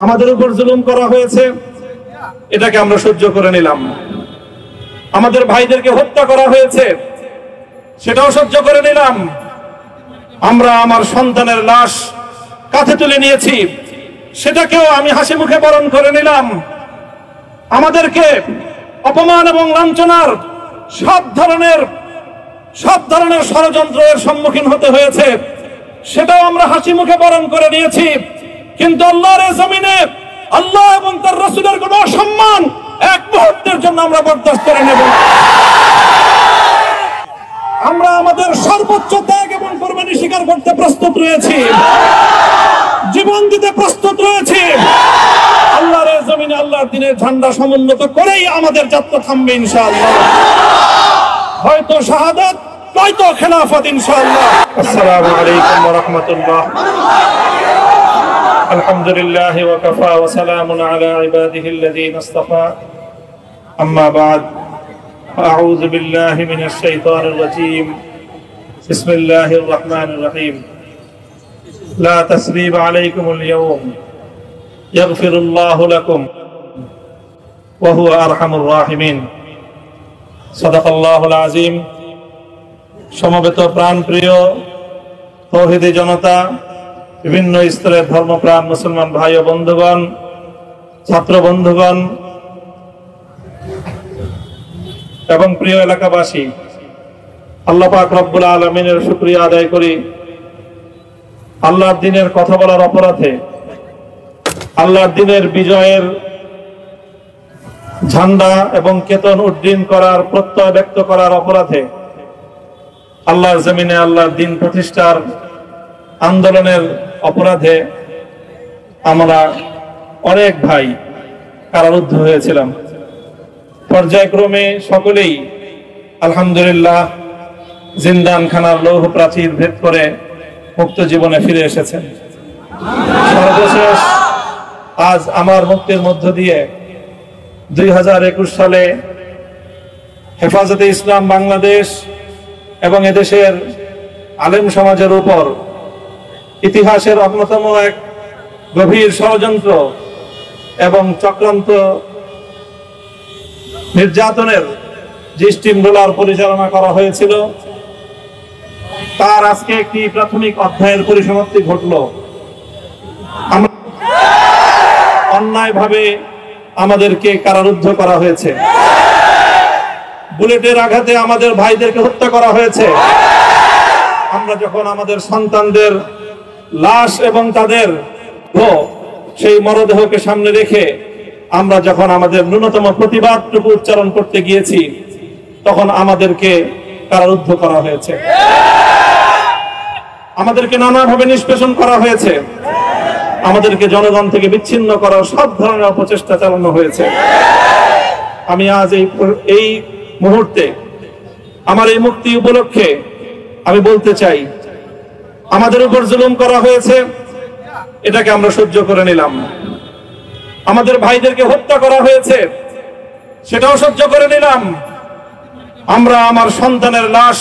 আমাদের উপর জুলুম করা হয়েছে, এটাকে আমরা সহ্য করে নিলাম। আমাদের ভাইদেরকে হত্যা করা হয়েছে, সেটাও সহ্য করে নিলাম। আমরা আমার সন্তানের লাশ কাঁধে তুলে নিয়েছি, সেটাকেও আমি হাসি মুখে বরণ করে নিলাম। আমাদেরকে অপমান এবং লাঞ্ছনার সব ধরনের ষড়যন্ত্রের সম্মুখীন হতে হয়েছে, সেটাও আমরা হাসি মুখে বরণ করে নিয়েছি। কিন্তু আল্লাহর জমিনে আল্লাহ এবং তার রাসূলের কোনো অসম্মান এক মুহূর্তের জন্য আমরা বরদাস্ত করে নেব। আমরা আমাদের সর্বোচ্চ ত্যাগ এবং কোরবানি স্বীকার করতে প্রস্তুত রয়েছি, জীবন দিতে প্রস্তুত রয়েছি। আল্লাহর জমিনে আল্লাহর দ্বীনের ঝান্ডা সমুন্নত করেই আমাদের যাত্রা থামবে ইনশাআল্লাহ। হয়তো শাহাদাত, নয়তো খেলাফত ইনশাআল্লাহ। আসসালামু আলাইকুম ওয়া রাহমাতুল্লাহ। আলহামদুলিল্লাহ ওয়া কাফা ওয়া সালামুন আলা ইবাদিহিল্লাযীনা ইসতাফা। আম্মা বা'দ। আউযু বিল্লাহি মিনাশ শাইতানির রাজীম। বিসমিল্লাহির রাহমানির রাহিম। লা তাসরিবা আলাইকুমুল ইয়াওম ইয়াগফিরুল্লাহু লাকুম ওয়া হুয়া আরহামুর রাহিমিন। সাদাকাল্লাহুল আযীম। সমবেত প্রাণপ্রিয় তৌহিদি জনতা, বিভিন্ন স্তরের ধর্মপ্রাণ মুসলমান ভাই ও বন্ধুগণ, ছাত্র বন্ধুগণ এবং প্রিয় এলাকাবাসী, আল্লাহ পাক রব্বুল আলামিনের শুকরিয়া আদায় করি। আল্লাহর দ্বীনের কথা বলার অপরাধে, আল্লাহর দ্বীনের বিজয়ের ঝান্ডা এবং কেতন উড্ডীন করার প্রত্যয় ব্যক্ত করার অপরাধে, আল্লাহর জমিনে আল্লাহর দ্বীন প্রতিষ্ঠার আন্দোলনের অপরাধে আমরা অনেক ভাই কারারুদ্ধ হয়েছিলাম। পর্যায়ক্রমে সকলেই আলহামদুলিল্লাহ জিন্দানখানার লৌহ প্রাচীর ভেদ করে মুক্ত জীবনে ফিরে এসেছেন। সর্বশেষ আজ আমার মুক্তির মধ্য দিয়ে 2021 সালে হেফাজতে ইসলাম বাংলাদেশ এবং এদেশের আলেম সমাজের উপর ইতিহাসের অন্যতম এক গভীর ষড়যন্ত্র এবং চক্রান্ত নির্যাতনের যে স্টিম রোলার পরিচালনা করা হয়েছিল, তার আজকে একটি প্রাথমিক অধ্যায়ের পরিসমাপ্তি ঘটল। আমরা অন্যায়ভাবে আমাদেরকে কারারুদ্ধ করা হয়েছে, বুলেটের আঘাতে আমাদের ভাইদেরকে হত্যা করা হয়েছে। আমরা যখন আমাদের সন্তানদের লাশ এবং তাদের সেই মরদেহকে সামনে রেখে আমরা যখন আমাদের ন্যূনতম প্রতিবাদটুকু উচ্চারণ করতে গিয়েছি, তখন আমাদেরকে কারারুদ্ধ করা হয়েছে, আমাদেরকে নানাভাবে নিষ্পেষণ করা হয়েছে, আমাদেরকে জনগণ থেকে বিচ্ছিন্ন করার সব ধরনের অপচেষ্টা চালানো হয়েছে। আমি আজ এই মুহূর্তে আমার এই মুক্তি উপলক্ষে আমি বলতে চাই, আমাদের উপর জুলুম করা হয়েছে, এটাকে আমরা সহ্য করে নিলাম। আমাদের ভাইদেরকে হত্যা করা হয়েছে, সেটাও সহ্য করে নিলাম। আমরা আমার সন্তানের লাশ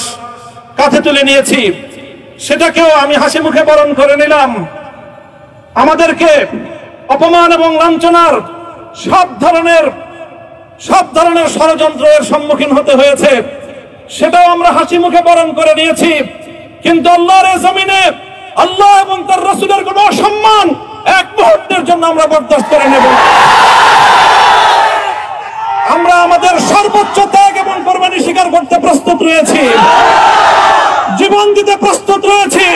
কাঁধে তুলে নিয়েছি, সেটাকেও আমি হাসি মুখে বরণ করে নিলাম। আমাদেরকে অপমান এবং লাঞ্ছনার সব ধরনের ষড়যন্ত্রের সম্মুখীন হতে হয়েছে, সেটাও আমরা হাসি মুখে বরণ করে নিয়েছি। কিন্তু আল্লাহর জমিনে আল্লাহ এবং তার রাসূলের কোনো অসম্মান এক মুহূর্তের জন্য আমরা বরদাস্ত করে নেব। আমরা আমাদের সর্বোচ্চ ত্যাগ এবং কোরবানি স্বীকার করতে প্রস্তুত রয়েছি, জীবন দিতে প্রস্তুত রয়েছি।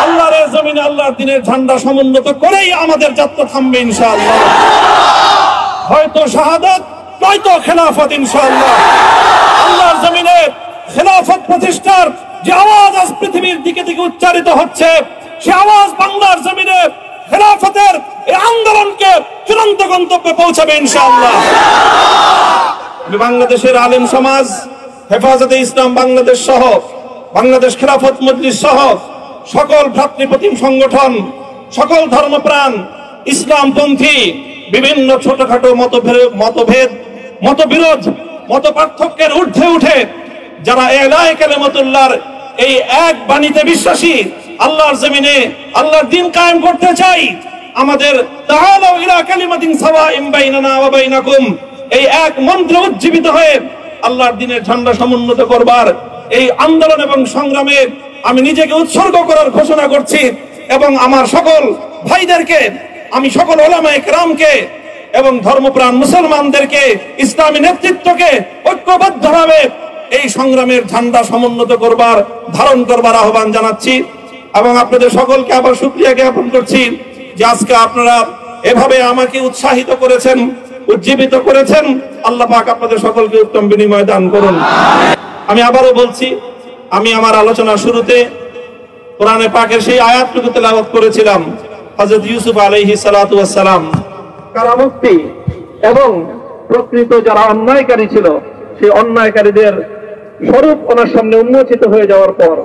আল্লাহর জমিনে আল্লাহর দ্বীনের ঝান্ডা সমুন্নত করেই আমাদের যাত্রা থামবে ইনশাআল্লাহ। হয়তো শাহাদাত, নয়তো খেলাফত ইনশাআল্লাহ। আল্লাহর জমিনে খেলাফত প্রতিষ্ঠার যে আওয়াজ আজ পৃথিবীর দিকে দিকে উচ্চারিত হচ্ছে, সে আওয়াজ বাংলার জমিনে খেলাফতের এই আন্দোলনকে চূড়ান্ত গন্তব্যে পৌঁছাবে ইনশাআল্লাহ। বাংলাদেশের আলেম সমাজ, হেফাজতে ইসলাম বাংলাদেশ সহ বাংলাদেশ খেলাফত মজলিস সহ সকল ভ্রাতৃপ্রতিম সংগঠন, সকল ধর্মপ্রাণ, ইসলামপন্থী বিভিন্ন ছোটখাটো মতভেদ, মতবিরোধ, মত পার্থক্যের ঊর্ধ্বে উঠে যারা ইলাহি কালিমাতুল্লাহর এই এক বাণীতে বিশ্বাসী, আল্লাহর জমিনে আল্লাহর দ্বীন কায়েম করতে চাই, আমাদের তাআলাউ ইলা কালিমাতিন সাওয়াইন বাইনানা ওয়া বাইনাকুম, এই এক মন্ত্রে উজ্জীবিত হয়ে আল্লাহর দ্বীনের ঝান্ডা সমুন্নত করবার এই আন্দোলন এবং সংগ্রামে আমি নিজেকে উৎসর্গ করার ঘোষণা করছি। এবং আমার সকল ভাইদেরকে, আমি সকল উলামায়ে কেরামকে এবং ধর্মপ্রাণ মুসলমানদেরকে, ইসলামী নেতৃত্বকে ঐক্যবদ্ধভাবে এই সংগ্রামের ঝান্ডা সমুন্নত করবার, ধারণ করবার আহ্বান জানাচ্ছি। এবং আপনাদের সকলকে আবার শুকরিয়া জ্ঞাপন করছি যে আজকে আপনারা এভাবে আমাকে উৎসাহিত করেছেন, উজ্জীবিত করেছেন। আল্লাহ পাক আপনাদের সকলকে উত্তম বিনিময় দান করুন। আমি আবারও বলছি, আমি আমার আলোচনার শুরুতে কোরআনে পাকের সেই আয়াতটুকু তেলাওয়াত করেছিলাম, হযরত ইউসুফ আলাইহিস সালাতু ওয়াস সালাম কারামুক্তি এবং প্রকৃত যারা অন্যায়কারী ছিল সেই অন্যায়কারীদের স্বরূপ ওনার সামনে উন্মোচিত হয়ে যাওয়ার পর,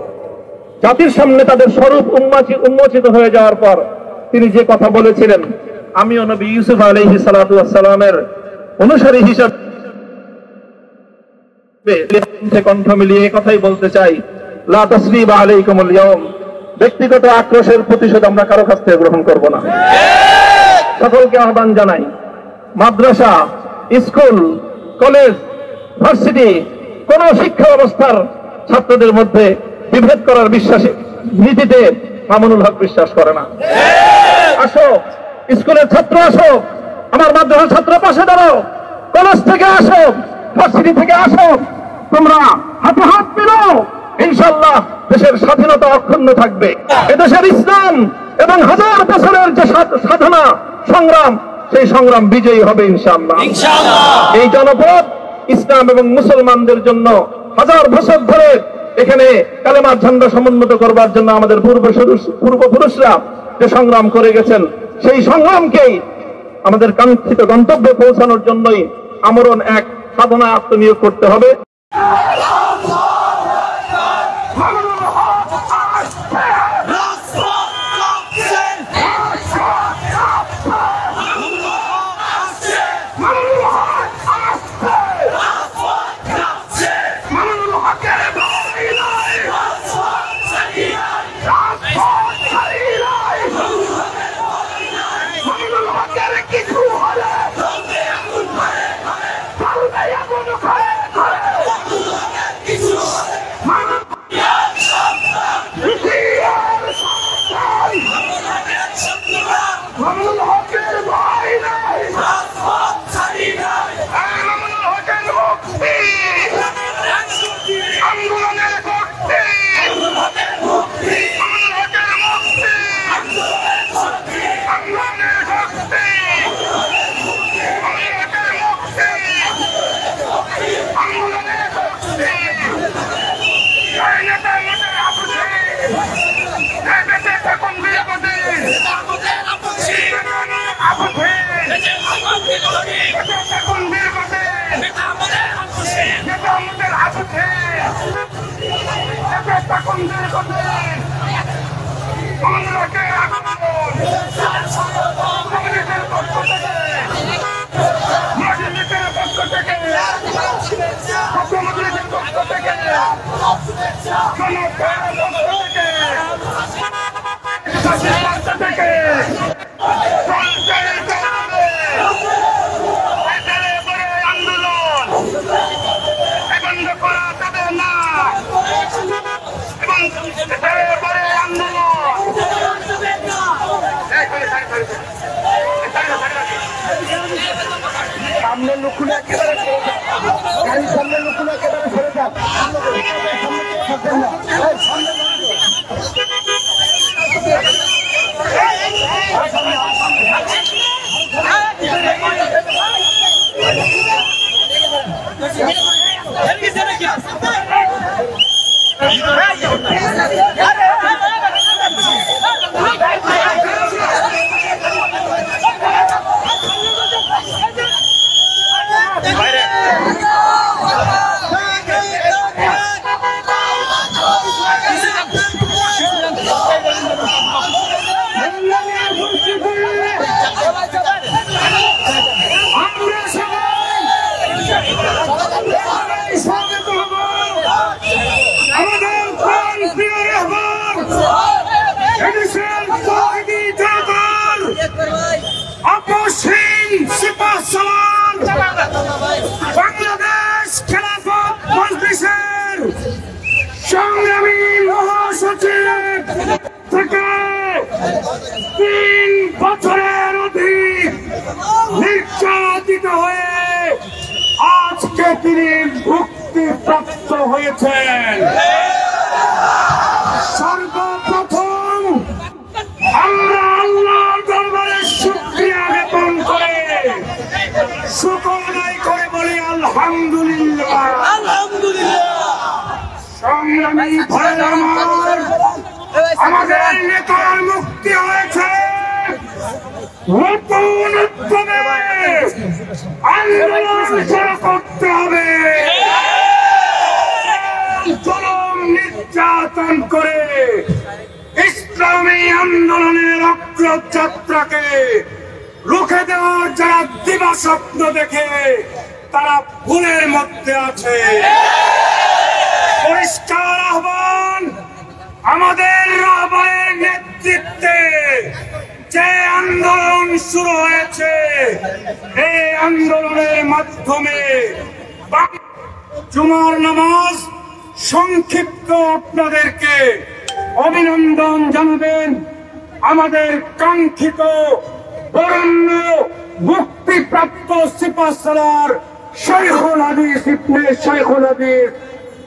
জাতির সামনে তাদের স্বরূপ উন্মোচিত হয়ে যাওয়ার পর তিনি যে কথা বলেছিলেন, আমিও নবী ইউসুফ আলাইহিস সালাতু ওয়াস সালামের অনুসারী হিসেবে কণ্ঠ মিলিয়ে এই কথাই বলতে চাই, লা তাসরিবা আলাইকুমুল ইয়াউম, ব্যক্তিগত আক্রোশের প্রতিশোধ আমরা কারো কাছ থেকে গ্রহণ করব না। সকলকে আহ্বান জানাই, মাদ্রাসা, স্কুল, কলেজ, ভার্সিটি, কোন শিক্ষা ব্যবস্থার ছাত্রদের মধ্যে বিভেদ করার বিশ্বাসী নীতিতে মামুনুল হক বিশ্বাস করে না। আসো, স্কুলের ছাত্র আসো, আমার মাদ্রাসার ছাত্র পাশে দাঁড়াও, কলেজ থেকে আসো, ভার্সিটি থেকে আসো, তোমরা হাতে হাত মিলাও, ইনশাআল্লাহ দেশের স্বাধীনতা অক্ষুণ্ণ থাকবে। এদেশের ইসলাম এবং হাজার বছরের যে সাধনা সংগ্রাম, সেই সংগ্রাম বিজয়ী হবে ইনশাআল্লাহ। এই জনপদ ইসলাম এবং মুসলমানদের জন্য হাজার বছর ধরে এখানে কালেমার ঝান্ডা সমুন্নত করবার জন্য আমাদের পূর্বপুরুষরা যে সংগ্রাম করে গেছেন, সেই সংগ্রামকেই আমাদের কাঙ্ক্ষিত গন্তব্যে পৌঁছানোর জন্যই আমরণ এক সাধনায় আত্মনিয়োগ করতে হবে। সালাম বাংলাদেশ খেলাফত মজলিসের সংগ্রামী মহাসচিব থেকে 3 বছরের অধিক নির্যাতিত হয়ে আজকে তিনি মুক্তিপ্রাপ্ত হয়েছেন। সর্বপ্রথম আমরা আল্লাহর দরবারে শুকরিয়া জ্ঞাপন করে শুকর আদায় করে বলি আলহামদুলিল্লাহ। সংগ্রামী ভাইরা আমার, আমাদের নেতার মুক্তি হয়েছে। নতুন উদ্যমে আন্দোলন শুরু করতে হবে। জুলুম নির্যাতন করে ইসলামী আন্দোলনের অগ্রযাত্রাকে রুখে দেওয়ার যারা দিবা স্বপ্ন দেখে তারা ভুলের মধ্যে আছে। পরিষ্কার আহ্বান, আমাদের রাহবরের নেতৃত্বে যে আন্দোলন শুরু হয়েছে, এই আন্দোলনের মাধ্যমে জুমার নামাজ সংক্ষিপ্ত আপনাদেরকে অভিনন্দন জানাবেন। আমাদের কাঙ্ক্ষিত বরেণ্য মুক্তিপ্রাপ্ত সিপাহসালার শাইখুল হাদিস ইবনে শাইখুল হাদিস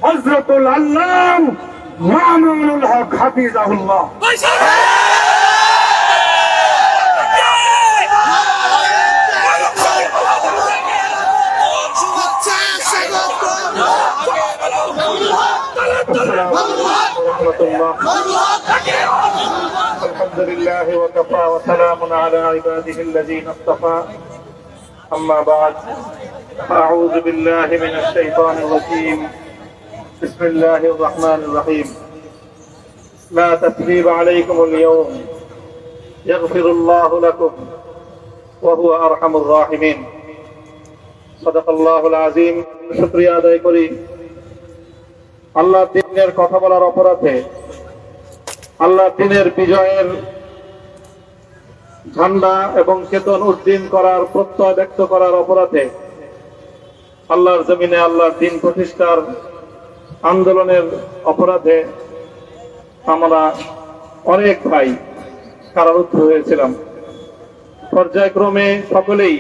হযরতুল আল্লাম মামুনুল হক হাফিজাহুল্লাহ। الحمد لله وكفى وسلام على عباده الذين اصطفى أما بعد أعوذ بالله من الشيطان الرجيم بسم الله الرحمن الرحيم لا تثريب عليكم اليوم يغفر الله لكم وهو أرحم الراحمين صدق الله العظيم শুকরিয়া আদায় করি আল্লাহ দ্বীনের কথা বলার অপরাধে, আল্লাহ দ্বীনের বিজয়ের ঝান্ডা এবং চেতন উদ্দীন করার প্রত্যয় ব্যক্ত করার অপরাধে, আল্লাহর জমিনে আল্লাহর দ্বীন প্রতিষ্ঠার আন্দোলনের অপরাধে আমরা অনেক ভাই কারারুদ্ধ হয়েছিলাম। পর্যায়ক্রমে সকলেই